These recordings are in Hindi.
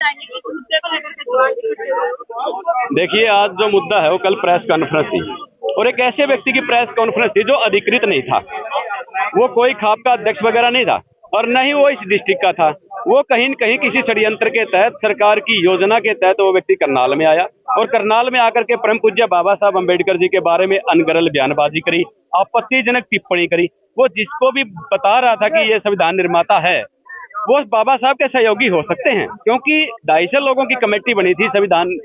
चाहेंगे कि इस मुद्दे को लेकर के आज इकट्ठे हुए? देखिए, आज जो मुद्दा है वो कल प्रेस कॉन्फ्रेंस थी और एक ऐसे व्यक्ति की प्रेस कॉन्फ्रेंस थी जो अधिकृत नहीं था। वो कोई खाप का अध्यक्ष वगैरह नहीं था और न ही वो इस डिस्ट्रिक्ट का था। वो कहीं न कहीं किसी षड्यंत्र के तहत, सरकार की योजना के तहत वो व्यक्ति करनाल में आया और करनाल में आकर के परम पूज्य बाबा साहब अम्बेडकर जी के बारे में अनगढ़ बयानबाजी करी, आपत्तिजनक टिप्पणी करी। वो जिसको भी बता रहा था कि ये संविधान निर्माता है, वो बाबा साहब के सहयोगी हो सकते हैं, क्योंकि 250 लोगों की कमेटी बनी थी, संविधान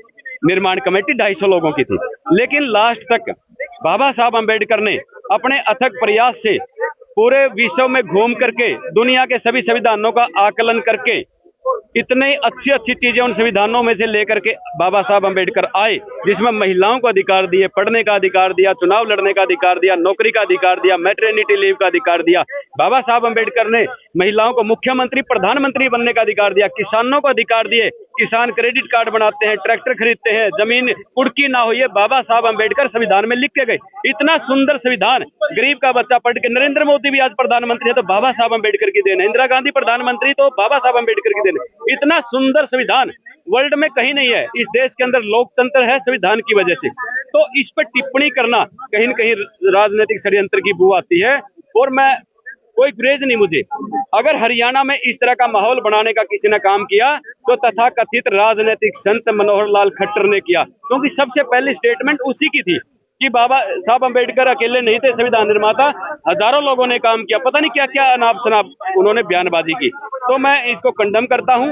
निर्माण कमेटी 250 लोगों की थी। लेकिन लास्ट तक बाबा साहब अम्बेडकर ने अपने अथक प्रयास से पूरे विश्व में घूम करके दुनिया के सभी संविधानों का आकलन करके इतने अच्छी अच्छी चीजें उन संविधानों में से लेकर के बाबा साहब अम्बेडकर आए, जिसमें महिलाओं को अधिकार दिए, पढ़ने का अधिकार दिया, चुनाव लड़ने का अधिकार दिया, नौकरी का अधिकार दिया, मैटरनिटी लीव का अधिकार दिया। बाबा साहब अम्बेडकर ने महिलाओं को मुख्यमंत्री, प्रधानमंत्री बनने का अधिकार दिया, किसानों को अधिकार दिए, किसान क्रेडिट कार्ड बनाते हैं, ट्रैक्टर खरीदते हैं, जमीन कुड़की ना हो, ये बाबा साहब अम्बेडकर संविधान में लिख के गए। इतना सुंदर संविधान, गरीब का बच्चा पढ़ के, नरेंद्र मोदी भी आज प्रधानमंत्री है तो बाबा साहब अम्बेडकर की देन है, इंदिरा गांधी प्रधानमंत्री तो बाबा साहब अम्बेडकर की देन है। इतना सुंदर संविधान वर्ल्ड में कहीं नहीं है। इस देश के अंदर लोकतंत्र है संविधान की वजह से। तो इस पर टिप्पणी करना कहीं न कहीं राजनीतिक षड्यंत्र की बू आती है और मैं कोई गुरेज नहीं मुझे। अगर हरियाणा में इस तरह का माहौल बनाने का किसी ने काम किया तो तथाकथित राजनीतिक संत मनोहर लाल खट्टर ने किया, क्योंकि सबसे पहली स्टेटमेंट उसी की थी कि बाबा साहब अम्बेडकर अकेले नहीं थे संविधान निर्माता, हजारों लोगों ने काम किया, पता नहीं क्या क्या अनाप शनाप उन्होंने बयानबाजी की। तो मैं इसको कंडम करता हूं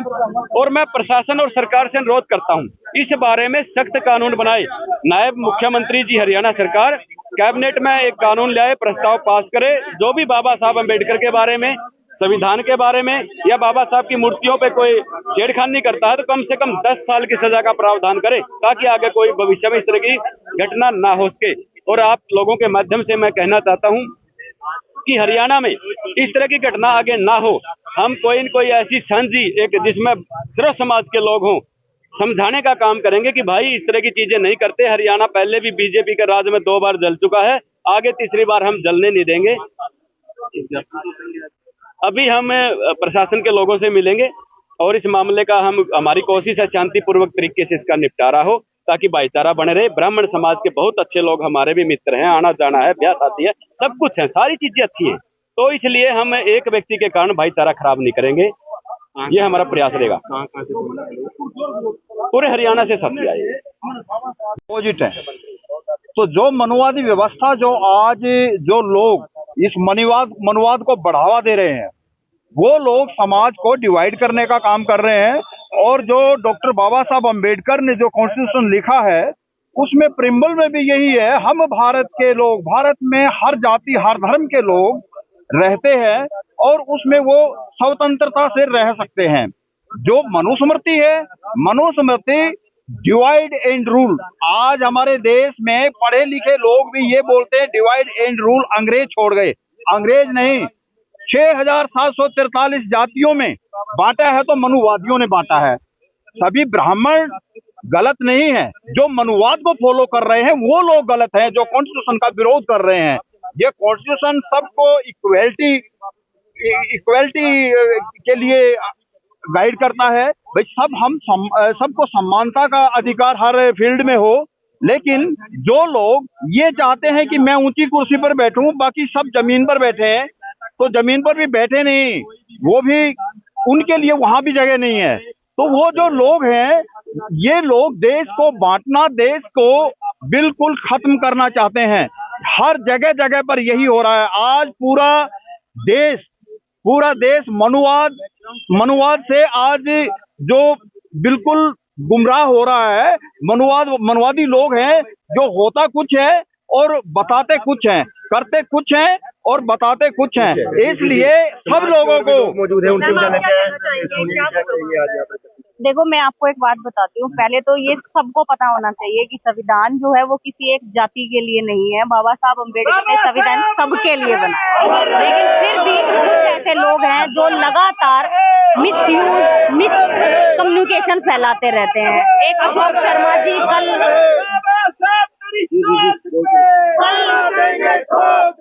और मैं प्रशासन और सरकार से अनुरोध करता हूं, इस बारे में सख्त कानून बनाए। नायब मुख्यमंत्री जी हरियाणा सरकार कैबिनेट में एक कानून लाए, प्रस्ताव पास करे, जो भी बाबा साहब अम्बेडकर के बारे में, संविधान के बारे में या बाबा साहब की मूर्तियों पे कोई छेड़खानी करता है तो कम से कम 10 साल की सजा का प्रावधान करे, ताकि आगे कोई भविष्य में इस तरह की घटना ना हो सके। और आप लोगों के माध्यम से मैं कहना चाहता हूं कि हरियाणा में इस तरह की घटना आगे ना हो। हम कोई न कोई ऐसी साझी एक जिसमें सर्व समाज के लोग हों, समझाने का काम करेंगे कि भाई इस तरह की चीजें नहीं करते। हरियाणा पहले भी बीजेपी के राज में 2 बार जल चुका है, आगे तीसरी बार हम जलने नहीं देंगे। अभी हम प्रशासन के लोगों से मिलेंगे और इस मामले का हमारी कोशिश है शांतिपूर्वक तरीके से इसका निपटारा हो, ताकि भाईचारा बने रहे। ब्राह्मण समाज के बहुत अच्छे लोग हमारे भी मित्र हैं, आना जाना है, ब्याह शादी है, सब कुछ है, सारी चीजें अच्छी हैं। तो इसलिए हम एक व्यक्ति के कारण भाईचारा खराब नहीं करेंगे, ये हमारा प्रयास रहेगा। पूरे हरियाणा से साथी आए अपोजिट है। तो जो मनुवादी व्यवस्था, जो आज जो लोग इस मनुवाद को बढ़ावा दे रहे हैं, वो लोग समाज को डिवाइड करने का काम कर रहे हैं। और जो डॉक्टर बाबा साहब अम्बेडकर ने जो कॉन्स्टिट्यूशन लिखा है, उसमें प्रिम्बल में भी यही है, हम भारत के लोग, भारत में हर जाति हर धर्म के लोग रहते हैं और उसमें वो स्वतंत्रता से रह सकते हैं। जो मनुस्मृति है, मनुस्मृति डिवाइड एंड रूल, आज हमारे देश में पढ़े लिखे लोग भी ये बोलते हैं डिवाइड एंड रूल अंग्रेज छोड़ गए। अंग्रेज नहीं, 6743 जातियों में बांटा है तो मनुवादियों ने बांटा है। सभी ब्राह्मण गलत नहीं है, जो मनुवाद को फॉलो कर रहे हैं वो लोग गलत हैं, जो कॉन्स्टिट्यूशन का विरोध कर रहे हैं। ये कॉन्स्टिट्यूशन सबको इक्वलिटी के लिए गाइड करता है। भाई सबको समानता का अधिकार हर फील्ड में हो, लेकिन जो लोग ये चाहते हैं कि मैं ऊंची कुर्सी पर बैठूं, बाकी सब जमीन पर बैठे हैं, तो जमीन पर भी बैठे नहीं, वो भी उनके लिए वहां भी जगह नहीं है। तो वो जो लोग हैं, ये लोग देश को बांटना, देश को बिल्कुल खत्म करना चाहते हैं। हर जगह जगह पर यही हो रहा है। आज पूरा देश मनुवाद से आज जो बिल्कुल गुमराह हो रहा है। मनुवादी लोग हैं जो होता कुछ है और बताते कुछ हैं, करते कुछ हैं और बताते कुछ हैं। इसलिए सब लोगों को मौजूद है उनसे देखो, मैं आपको एक बात बताती हूँ। पहले तो ये सबको पता होना चाहिए कि संविधान जो है वो किसी एक जाति के लिए नहीं है। बाबा साहब अम्बेडकर ने संविधान सबके लिए बनाया, लेकिन फिर भी कुछ ऐसे लोग हैं जो लगातार मिस कम्युनिकेशन फैलाते रहते हैं। एक अशोक शर्मा जी कल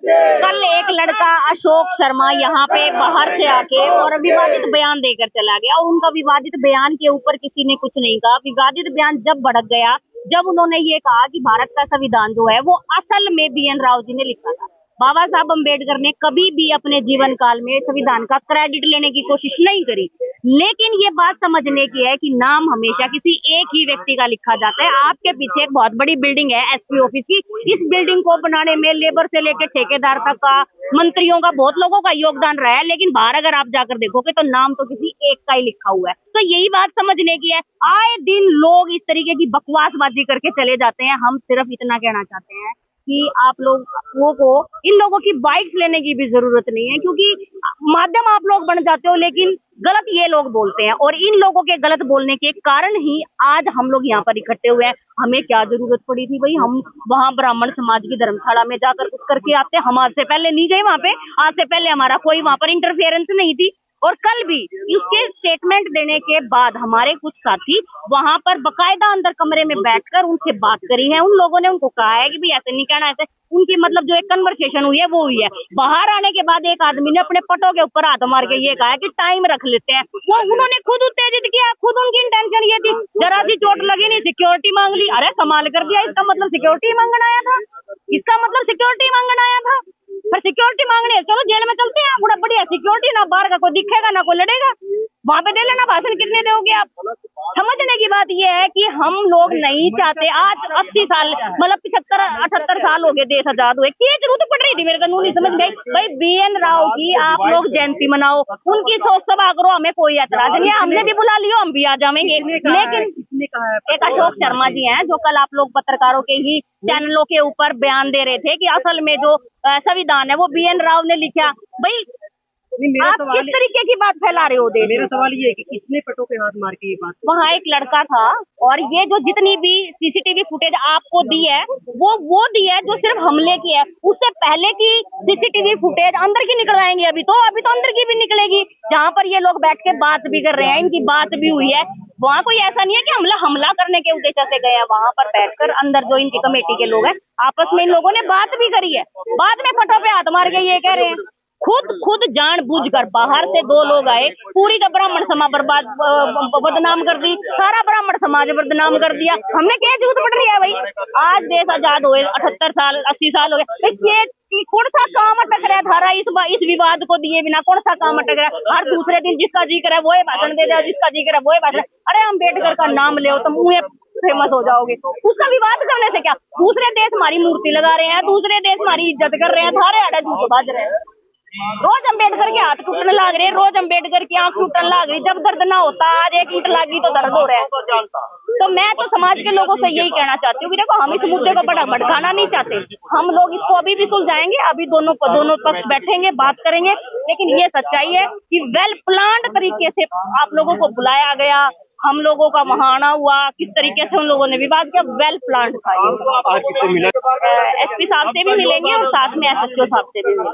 कल एक लड़का अशोक शर्मा यहाँ पे बाहर से आके और विवादित बयान देकर चला गया और उनका विवादित बयान के ऊपर किसी ने कुछ नहीं कहा। विवादित बयान जब भड़क गया, जब उन्होंने ये कहा कि भारत का संविधान जो है वो असल में BN राव जी ने लिखा था। बाबा साहब अम्बेडकर ने कभी भी अपने जीवन काल में संविधान का क्रेडिट लेने की कोशिश नहीं करी, लेकिन ये बात समझने की है कि नाम हमेशा किसी एक ही व्यक्ति का लिखा जाता है। आपके पीछे एक बहुत बड़ी बिल्डिंग है SP ऑफिस की, इस बिल्डिंग को बनाने में लेबर से लेकर ठेकेदार तक का, मंत्रियों का, बहुत लोगों का योगदान रहा है, लेकिन बाहर अगर आप जाकर देखोगे तो नाम तो किसी एक का ही लिखा हुआ है। तो यही बात समझने की है। आए दिन लोग इस तरीके की बकवासबाजी करके चले जाते हैं। हम सिर्फ इतना कहना चाहते हैं कि आप लोगों को इन लोगों की बाइट्स लेने की भी जरूरत नहीं है, क्योंकि माध्यम आप लोग बन जाते हो, लेकिन गलत ये लोग बोलते हैं और इन लोगों के गलत बोलने के कारण ही आज हम लोग यहाँ पर इकट्ठे हुए हैं। हमें क्या जरूरत पड़ी थी भाई, हम वहाँ ब्राह्मण समाज की धर्मशाला में जाकर कुछ करके आते। हम आज से पहले नहीं गए वहाँ पे, आज से पहले हमारा कोई वहाँ पर इंटरफेरेंस नहीं थी। और कल भी उसके स्टेटमेंट देने के बाद हमारे कुछ साथी वहां पर बकायदा अंदर कमरे में बैठकर उनसे बात करी है। उन लोगों ने उनको कहा है कि भाई ऐसे नहीं कहना, ऐसे उनकी मतलब जो एक कन्वर्सेशन हुई है वो हुई है। बाहर आने के बाद एक आदमी ने अपने पटों के ऊपर हाथ मार के ये कहा कि टाइम रख लेते हैं। वो उन्होंने खुद उत्तेजित किया, खुद उनकी इंटेंशन ये थी, जरा सी चोट लगी नहीं, सिक्योरिटी मांग ली। अरे कमाल कर दिया, इसका मतलब सिक्योरिटी मांगना आया था, इसका मतलब सिक्योरिटी मांगना आया था। पर सिक्योरिटी मांगने चलो जेल में चलते हैं, बड़ा बढ़िया सिक्योरिटी, ना बाहर का कोई दिखेगा ना कोई लड़ेगा, वहां पे दे लेना भाषण। कितने दोगे आप? समझने की बात यह है कि हम लोग नहीं चाहते। आज 80 साल मतलब 75-78 साल हो गए देश आजाद हुए, क्या जरूरत पड़ रही थी मेरे को नहीं समझ गई भाई। BN राव की आप लोग जयंती मनाओ, उनकी शोक सभा करो, हमें कोई ऐतराज नहीं है, हमने भी बुला लियो, हम भी आ जाएंगे। लेकिन एक अशोक शर्मा जी हैं जो कल आप लोग पत्रकारों के ही चैनलों के ऊपर बयान दे रहे थे कि असल में जो संविधान है वो BN राव ने लिखा। भाई आप किस तरीके की बात फैला रहे हो? मेरा सवाल ये है कि किसने पटों पे हाथ मार के ये बात? वहाँ एक लड़का था और ये जो जितनी भी CCTV फुटेज आपको दी है वो दी है जो सिर्फ हमले की है। उससे पहले की CCTV फुटेज अंदर की निकल आएंगी, अभी तो अंदर की भी निकलेगी, जहाँ पर ये लोग बैठ के बात भी कर रहे हैं, इनकी बात भी हुई है। वहाँ कोई ऐसा नहीं है कि हमला करने के उद्देश्य से गए हैं। वहाँ पर बैठकर अंदर जो इनकी कमेटी के लोग हैं आपस में इन लोगों ने बात भी करी है। बाद में पटों पे हाथ मार के ये कह रहे हैं, खुद जानबूझकर बाहर से 2 लोग आए, पूरी का ब्राह्मण समाज बदनाम कर दी, सारा ब्राह्मण समाज बदनाम कर दिया। हमने क्या जरूरत पड़ रही है भाई? आज देश आजाद हुए 78 साल 80 साल हो गए, कौन सा काम अटक रहा है धारा इस विवाद को दिए बिना? कौन सा काम अटक रहा है? हर दूसरे दिन जिसका जी करे वो भाषण दे दे, जिसका जी करे वो भाषण। अरे अम्बेडकर का नाम ले तो मुंह फेमस हो जाओगे, उसका विवाद करने से क्या? दूसरे देश हमारी मूर्ति लगा रहे हैं, दूसरे देश हमारी इज्जत कर रहे हैं, थारे आड़े झूठ बाज रहे हैं। रोज अम्बेडकर के हाथ टूटने लग रहे, रोज अम्बेडकर की आंख टूटने लग रही। जब दर्द ना होता, आज एक ईंट लगी तो दर्द हो रहा है। तो मैं तो समाज के लोगों से यही कहना चाहती हूँ कि देखो, हम इस मुद्दे को बड़ा भड़काना नहीं चाहते। हम लोग इसको अभी भी सुलझाएंगे, अभी दोनों पक्ष बैठेंगे, बात करेंगे। लेकिन ये सच्चाई है कि वेल प्लान्ड तरीके से आप लोगों को बुलाया गया, हम लोगों का वहां आना हुआ, किस तरीके से उन लोगों ने विवाद किया, वेल प्लान्ड था। आज किससे मिला? SP साहब से भी मिलेंगे और साथ में SHO साहब से भी मिलेंगे।